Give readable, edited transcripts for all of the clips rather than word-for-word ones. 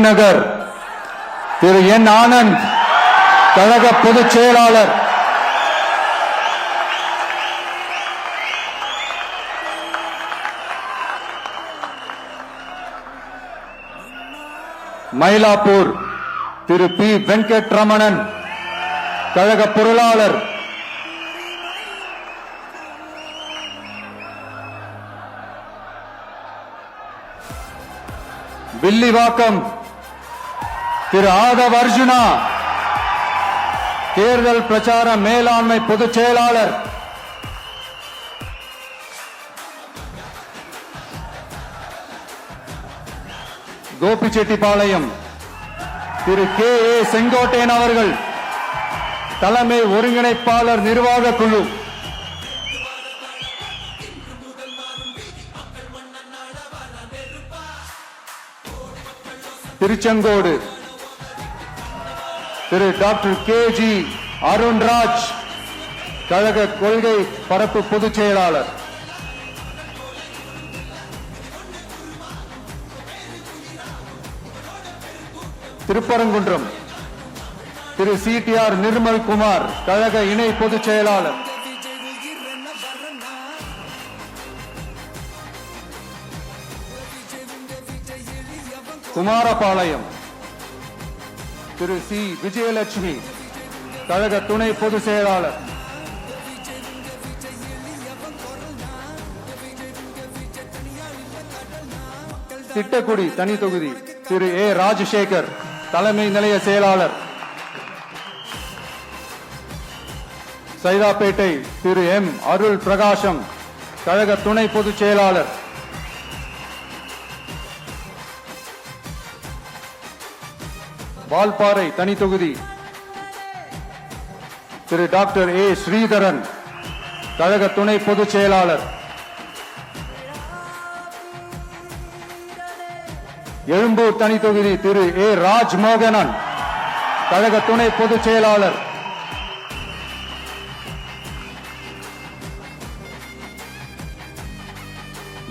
நகர் திரு என் ஆனந்த் கழக பொதுச் செயலாளர், மயிலாப்பூர் திரு பி வெங்கட்ரமணன் கழக பொருளாளர், வில்லிவாக்கம் திரு ஆதவ் அர்ஜுனா தேர்தல் பிரச்சார மேலாண்மை பொதுச் செயலாளர், கோபிச்செட்டிப்பாளையம் திரு கே ஏ செங்கோட்டையன் அவர்கள் தலைமை ஒருங்கிணைப்பாளர் நிர்வாக குழு, திருச்செங்கோடு திரு டாக்டர் கே ஜி அருண்ராஜ் கழக கொள்கை பரப்பு பொதுச் செயலாளர், திருப்பரங்குன்றம் திரு CTR நிர்மல் குமார் கழக இணை பொதுச் செயலாளர், குமாரபாளையம் திரு சி விஜயலட்சுமி கழக துணை பொதுச் செயலாளர், திட்டக்குடி தனி தொகுதி திரு ஏ ராஜசேகர் தலைமை நிலைய செயலாளர், சைதாப்பேட்டை திரு எம் அருள் பிரகாசம் கழக துணை பொதுச் செயலாளர், வால்பாறை தனி தொகுதி திரு டாக்டர் ஏ ஸ்ரீதரன் கழக துணை பொதுச் செயலாளர், எழும்பூர் தனி தொகுதி திரு ஏ ராஜ்மோகனன் கழக துணை பொதுச் செயலாளர்,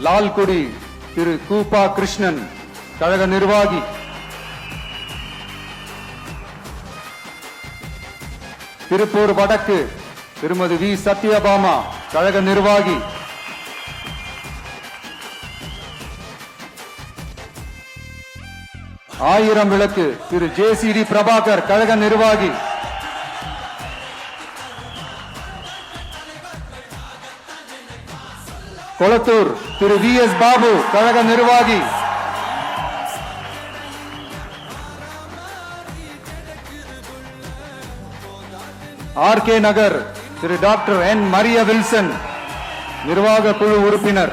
லால்குடி திரு கூப்பா கிருஷ்ணன் கழக நிர்வாகி, திருப்பூர் வடக்கு திருமதி வி சத்யபாமா கழக நிர்வாகி, ஆயிரம் விளக்கு திரு JCD பிரபாகர் கழக நிர்வாகி, கொளத்தூர் திரு VS பாபு கழக நிர்வாகி, RK நகர் திரு டாக்டர் N மரிய வில்சன் நிர்வாக குழு உறுப்பினர்,